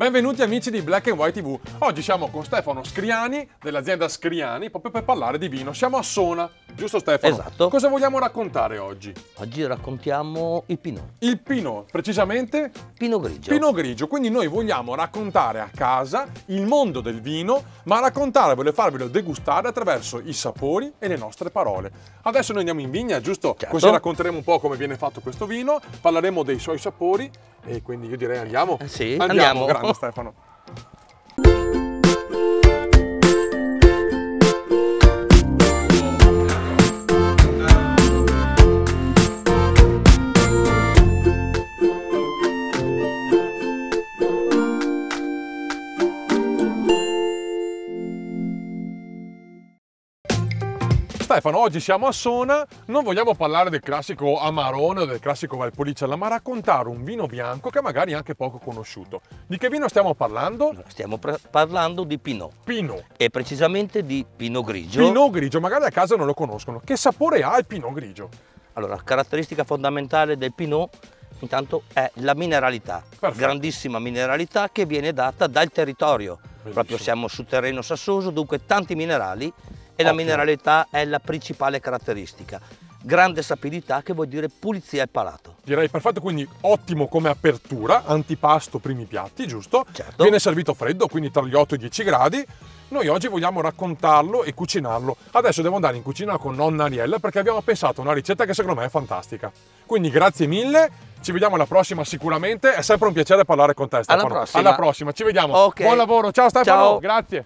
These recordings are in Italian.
Benvenuti amici di Black and White TV. Oggi siamo con Stefano Scriani dell'azienda Scriani proprio per parlare di vino. Siamo a Sona, giusto Stefano? Esatto. Cosa vogliamo raccontare oggi? Oggi raccontiamo il Pinot. Il Pinot, precisamente? Pinot grigio. Pinot grigio, quindi noi vogliamo raccontare a casa il mondo del vino, ma raccontarvelo e farvelo degustare attraverso i sapori e le nostre parole. Adesso noi andiamo in vigna, giusto? Certo. Così racconteremo un po' come viene fatto questo vino, parleremo dei suoi sapori e quindi io direi andiamo. Sì, andiamo. Grande Stefano. Stefano, oggi siamo a Sona, non vogliamo parlare del classico Amarone o del classico Valpolicella, ma raccontare un vino bianco che magari è anche poco conosciuto. Di che vino stiamo parlando? Stiamo parlando di Pinot. Pinot. E precisamente di Pinot grigio. Pinot grigio, magari a casa non lo conoscono. Che sapore ha il Pinot grigio? Allora, la caratteristica fondamentale del Pinot intanto è la mineralità. Perfetto. Grandissima mineralità che viene data dal territorio. Bellissimo. Proprio siamo su terreno sassoso, dunque tanti minerali. E la Ottimo. mineralità è la principale caratteristica. Grande sapidità, che vuol dire pulizia al palato. Direi perfetto, quindi ottimo come apertura, antipasto, primi piatti, giusto? Certo. Viene servito freddo, quindi tra gli 8 e i 10 gradi. Noi oggi vogliamo raccontarlo e cucinarlo. Adesso devo andare in cucina con nonna Ariella perché abbiamo pensato a una ricetta che secondo me è fantastica. Quindi grazie mille, ci vediamo alla prossima sicuramente. È sempre un piacere parlare con te, Stefano. Alla prossima. Alla prossima, ci vediamo. Ok. Buon lavoro, ciao Stefano, Ciao. grazie.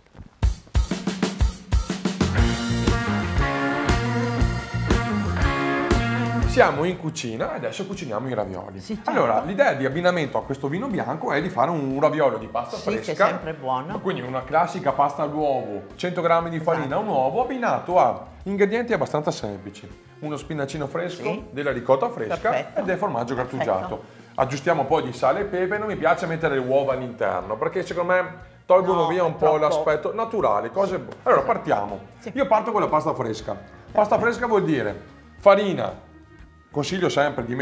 Siamo in cucina e adesso cuciniamo i ravioli. Sì, certo. Allora, l'idea di abbinamento a questo vino bianco è di fare un raviolo di pasta Sì, fresca. che è sempre buono. Quindi una classica pasta all'uovo, 100 g di farina, Esatto. un uovo abbinato a ingredienti abbastanza semplici. Uno spinacino fresco, Sì. della ricotta fresca Perfetto. e del formaggio grattugiato. Perfetto. Aggiustiamo un po' di sale e pepe, non mi piace mettere le uova all'interno perché secondo me tolgono No, via un po' troppo. l'aspetto naturale. Allora partiamo. Sì. Io parto con la pasta fresca. Pasta fresca vuol dire farina. Consiglio sempre di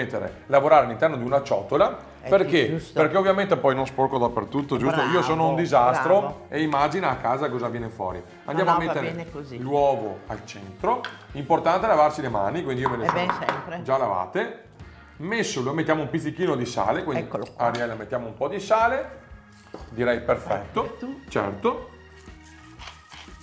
lavorare all'interno di una ciotola, perché? giusto. Perché ovviamente poi non sporco dappertutto, giusto? Io sono un Bravo, disastro bravo. e immagina a casa cosa viene fuori. Andiamo no, a va mettere bene così. l'uovo al centro, importante lavarsi le mani, quindi io me le sono sempre. già lavate. Lo mettiamo un pizzichino di sale, quindi Eccolo qua. Ariella mettiamo un po' di sale, direi perfetto, certo.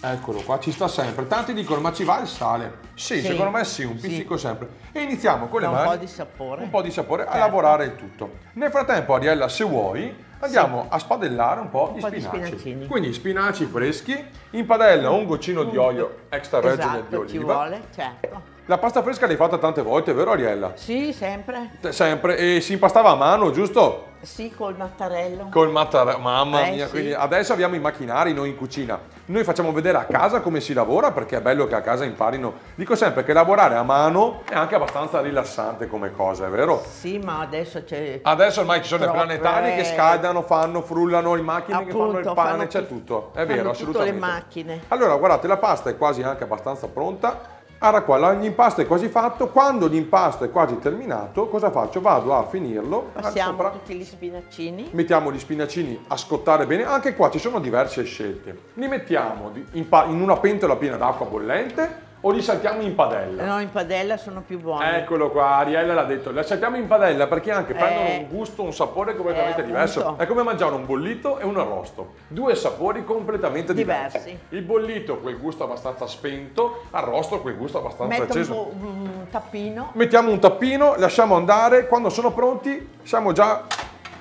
Eccolo qua, ci sta sempre. Tanti dicono, ma ci va il sale? Sì, Sì, secondo me sì, un sì. pizzico sempre. E iniziamo con le Da mani. un po' di sapore. Un po' di sapore a Certo. lavorare il tutto. Nel frattempo, Ariella, se vuoi, andiamo a spadellare un po' di po' di spinaci. spinacini. Quindi spinaci freschi, in padella un goccino di olio extravergine di Esatto, ci oliva. vuole, certo. La pasta fresca l'hai fatta tante volte, vero Ariella? Sì, sempre. Sempre. E si impastava a mano, giusto? Sì, col mattarello. Col mattarello, mamma mia, sì. quindi adesso abbiamo i macchinari noi in cucina. Noi facciamo vedere a casa come si lavora perché è bello che a casa imparino. Dico sempre che lavorare a mano è anche abbastanza rilassante come cosa, è vero? Sì, ma adesso c'è... Adesso ormai ci sono le Troppe- planetarie che scaldano, frullano le macchine che fanno il Appunto, pane, fanno c'è tu- tutto. È fanno vero, tutte assolutamente. le macchine. Allora, guardate, la pasta è quasi anche abbastanza pronta. Allora qua, l'impasto è quasi fatto. Quando l'impasto è quasi terminato, cosa faccio? Vado a finirlo. Passiamo sopra. tutti gli spinacini. Mettiamo gli spinacini a scottare bene, anche qua ci sono diverse scelte. Li mettiamo in una pentola piena d'acqua bollente o li saltiamo in padella? No, in padella sono più buoni. Eccolo qua, Ariella l'ha detto, li saltiamo in padella perché anche prendono un gusto, un sapore completamente diverso. appunto. È come mangiare un bollito e un arrosto, due sapori completamente diversi. Il bollito quel gusto abbastanza spento, arrosto quel gusto abbastanza Metto acceso. un tappino. Mettiamo un tappino, lasciamo andare, quando sono pronti siamo già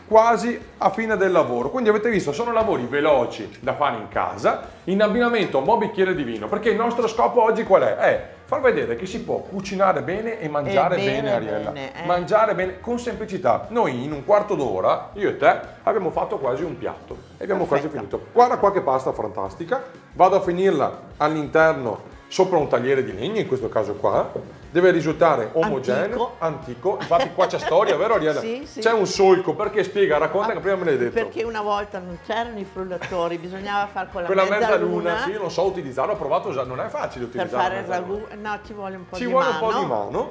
quasi a fine del lavoro. Quindi avete visto, sono lavori veloci da fare in casa, in abbinamento a un buon bicchiere di vino, perché il nostro scopo oggi qual è? È far vedere che si può cucinare bene e mangiare bene, Ariella. Mangiare bene con semplicità. Noi in un quarto d'ora, io e te, abbiamo fatto quasi un piatto e abbiamo quasi finito. Guarda qua che pasta fantastica, vado a finirla all'interno sopra un tagliere di legno, in questo caso qua. Deve risultare omogeneo, antico. Infatti qua c'è storia, vero Ariella? Sì, sì. C'è un solco, perché spiega, racconta che prima me l'hai detto. Perché una volta non c'erano i frullatori, bisognava fare con la Quella mezzaluna. sì, io non so utilizzarlo, ho provato già, non è facile Per utilizzare fare la il mezzaluna. ragù, no, ci vuole un po' Ci di vuole mano. un po' di mano.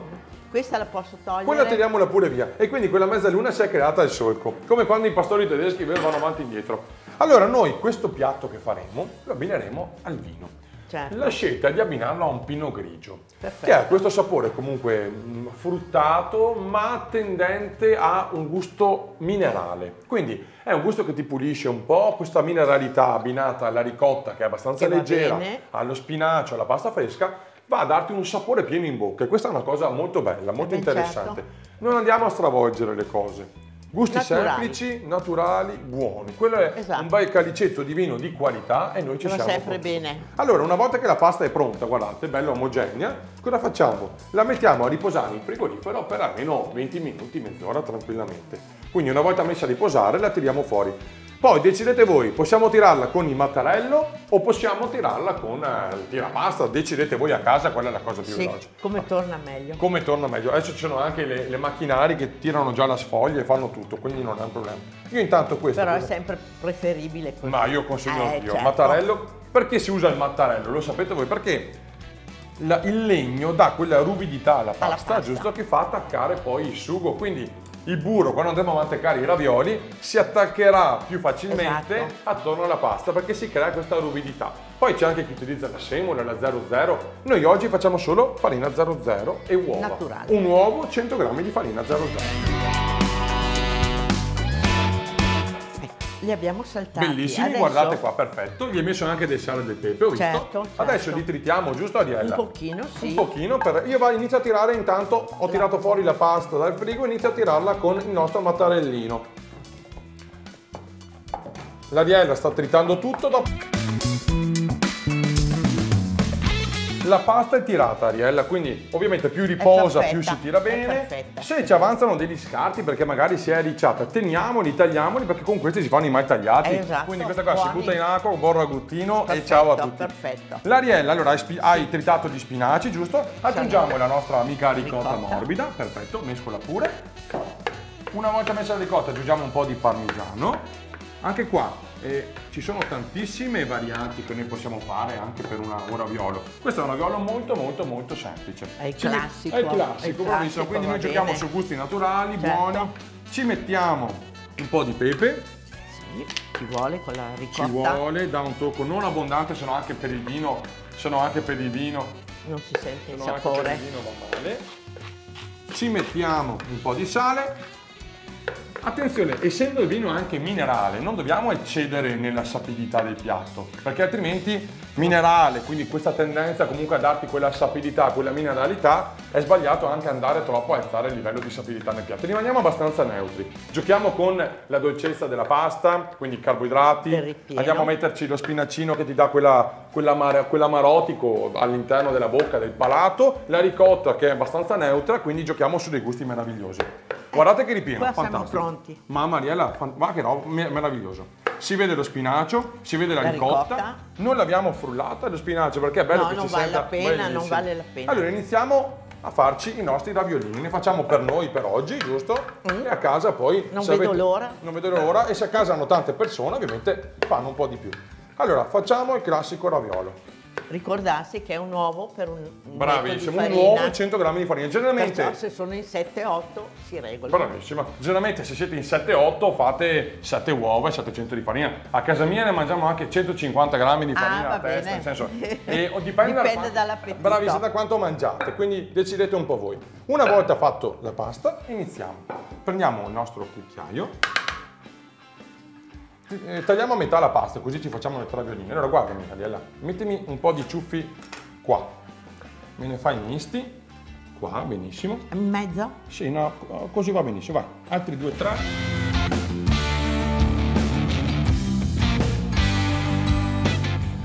Questa la posso togliere? Quella tiriamola pure via. E quindi quella mezzaluna si è creata il solco, come quando i pastori tedeschi vanno avanti e indietro. Allora noi questo piatto che faremo lo abbineremo al vino. Certo. La scelta è di abbinarlo a un pinot grigio, Perfetto. che ha questo sapore comunque fruttato, ma tendente a un gusto minerale. Quindi è un gusto che ti pulisce un po', questa mineralità abbinata alla ricotta, che è abbastanza Che va leggera, bene. allo spinacio, alla pasta fresca, va a darti un sapore pieno in bocca. E questa è una cosa molto bella, molto ben interessante. certo. Non andiamo a stravolgere le cose. Gusti Naturali. semplici, naturali, buoni. Quello è Esatto. un bel calicetto di vino di qualità e noi ci Va siamo sempre pronti. bene. Allora, una volta che la pasta è pronta, guardate, bella omogenea, cosa facciamo? La mettiamo a riposare in frigorifero per almeno 20 minuti, mezz'ora tranquillamente. Quindi una volta messa a riposare la tiriamo fuori. Poi decidete voi, possiamo tirarla con il mattarello o possiamo tirarla con il tirapasta, decidete voi a casa qual è la cosa più Sì, veloce. come torna meglio. Come torna meglio. Adesso ci sono anche le macchinari che tirano già la sfoglia e fanno tutto, quindi non è un problema. Io intanto questo... Però è sempre preferibile così. Ma io consiglio anch'io. certo. Mattarello, perché si usa il mattarello? Lo sapete voi? Perché il legno dà quella ruvidità alla pasta, pasta. giusto, che fa attaccare poi il sugo. Quindi il burro, quando andremo a mantecare i ravioli, si attaccherà più facilmente Esatto. attorno alla pasta perché si crea questa ruvidità. Poi c'è anche chi utilizza la semola, la 00. Noi oggi facciamo solo farina 00 e uova. Naturale. Un uovo, 100 grammi di farina 00. Li abbiamo saltati. Bellissimi, Adesso guardate qua, perfetto. Gli hai messo anche del sale e del pepe, ho visto. Certo, certo. Adesso li tritiamo, giusto Ariella? Un pochino, sì. Un pochino, io inizio a tirare intanto, ho tirato fuori la pasta dal frigo, inizio a tirarla con il nostro mattarellino. L'Ariella sta tritando tutto, la pasta è tirata, Ariella, quindi ovviamente più riposa, più si tira bene. perfetta. Se ci avanzano degli scarti perché magari si è ricciata, teniamoli, tagliamoli perché con questi si fanno i mai tagliati. Esatto, Quindi questa qua si buoni. butta in acqua, un buon raguttino e Perfetto, ciao a tutti. perfetto. L'Ariella, allora hai tritato gli spinaci, giusto? Aggiungiamo la nostra amica ricotta Ricotta. morbida, perfetto, mescola pure. Una volta messa la ricotta aggiungiamo un po' di parmigiano. Anche qua ci sono tantissime varianti che noi possiamo fare anche per un raviolo. Questo è un raviolo molto molto molto semplice. È il Ci classico, È il classico, bravissimo. Quindi va noi giochiamo bene. su gusti naturali, Certo. buoni. Ci mettiamo un po' di pepe, Sì, ci vuole con la ricotta. ci vuole, dà un tocco non abbondante, se no anche per il vino, Non si sente il se no anche per sapore. il vino va male. Ci mettiamo un po' di sale. Attenzione, essendo il vino anche minerale, non dobbiamo eccedere nella sapidità del piatto, perché altrimenti minerale, quindi questa tendenza comunque a darti quella sapidità, quella mineralità, è sbagliato anche andare troppo a alzare il livello di sapidità nel piatto. Rimaniamo abbastanza neutri. Giochiamo con la dolcezza della pasta, quindi i carboidrati. Del ripieno. Andiamo a metterci lo spinacino che ti dà quell'amarotico all'interno della bocca, del palato, la ricotta che è abbastanza neutra, quindi giochiamo su dei gusti meravigliosi. Guardate che ripieno, Qua siamo fantastico. pronti. Mamma Mariella, ma che roba, meraviglioso. Si vede lo spinacio, si vede la ricotta. Non l'abbiamo frullata lo spinacio perché è bello No, che non ci vale senta la pena, non bellissimo. vale la pena. Allora iniziamo a farci i nostri raviolini. Ne facciamo per noi per oggi, giusto? E a casa poi... Non se vedo avete- l'ora. Non vedo l'ora e se a casa hanno tante persone ovviamente fanno un po' di più. Allora facciamo il classico raviolo. Ricordarsi che è un uovo per un metro di Bravissimo, un farina. uovo e 100 grammi di farina. Generalmente... Perciò se sono in 7-8 si regola. Bravissima. Generalmente se siete in 7-8 fate 7 uova e 700 di farina. A casa mia ne mangiamo anche 150 grammi di farina va a testa, bene. nel senso dipende Dipende dall'appetito. Bravissima, da quanto mangiate, quindi decidete un po' voi. Una volta fatto la pasta, iniziamo. Prendiamo il nostro cucchiaio. Tagliamo a metà la pasta, così ci facciamo le raviolini. Allora guardami, Ariella, mettimi un po' di ciuffi qua. Me ne fai misti. Qua, benissimo. In mezzo? Sì, no, così va benissimo, vai. Altri 2, 3.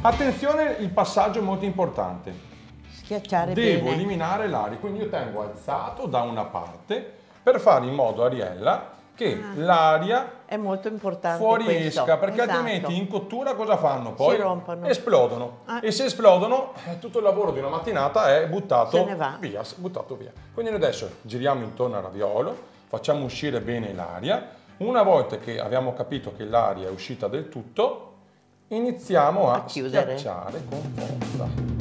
Attenzione, il passaggio è molto importante. Schiacciare Devo bene. eliminare l'aria, quindi io tengo alzato da una parte per fare in modo, Ariella, che l'aria È molto importante fuoriesca, questo. perché Esatto. altrimenti in cottura cosa fanno poi? Si rompono. Esplodono. E se esplodono, tutto il lavoro di una mattinata è buttato Se ne va. via, buttato via. Quindi noi adesso giriamo intorno al raviolo, facciamo uscire bene l'aria. Una volta che abbiamo capito che l'aria è uscita del tutto, iniziamo a chiudere. schiacciare con forza.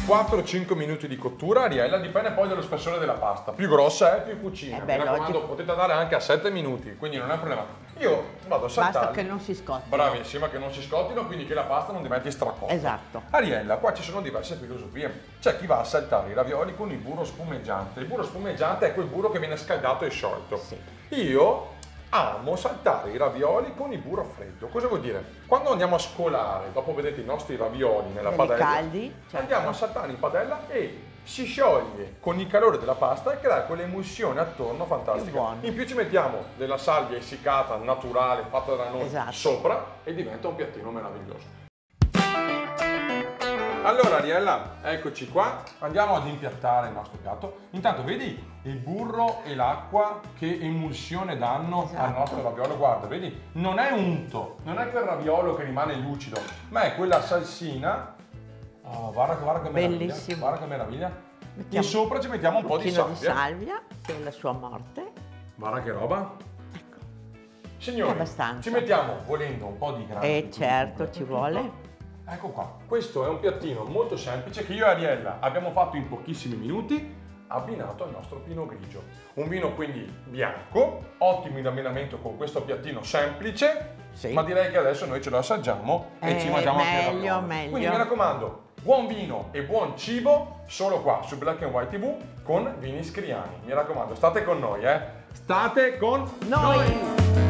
4-5 minuti di cottura, Ariella, dipende poi dallo spessore della pasta. Più grossa è, più cucina. Mi raccomando, potete andare anche a 7 minuti, quindi non è un problema. Io vado a saltarli. Basta che non si scottino. Bravissima, che non si scottino, quindi che la pasta non diventi stracotta. Esatto. Ariella, qua ci sono diverse filosofie. C'è chi va a saltare i ravioli con il burro spumeggiante. Il burro spumeggiante è quel burro che viene scaldato e sciolto. Sì. Io amo saltare i ravioli con il burro freddo. Cosa vuol dire? Quando andiamo a scolare, dopo vedete i nostri ravioli nella padella, caldi, certo. Andiamo a saltare in padella e si scioglie con il calore della pasta e crea quell'emulsione attorno fantastica. In più ci mettiamo della salvia essiccata, naturale, fatta da noi, esatto, sopra, e diventa un piattino meraviglioso. Allora Ariella, eccoci qua, andiamo ad impiattare il nostro piatto. Intanto vedi il burro e l'acqua che emulsione danno al nostro raviolo. Guarda, vedi, non è unto, non è quel raviolo che rimane lucido, ma è quella salsina. Oh, guarda che meraviglia. Bellissimo. Guarda che meraviglia. E sopra ci mettiamo un po' di salvia. Che è la sua morte. Guarda che roba. Ecco. Signori, ci mettiamo volendo un po' di grano. Certo, ci vuole. Ecco qua, questo è un piattino molto semplice che io e Ariella abbiamo fatto in pochissimi minuti, abbinato al nostro Pinot Grigio. Un vino quindi bianco, ottimo in abbinamento con questo piattino semplice, ma direi che adesso noi ce lo assaggiamo e ci mangiamo anche la roba. Meglio. Quindi mi raccomando, buon vino e buon cibo solo qua su Black and White TV con Vini Scriani. Mi raccomando, state con noi, State con noi!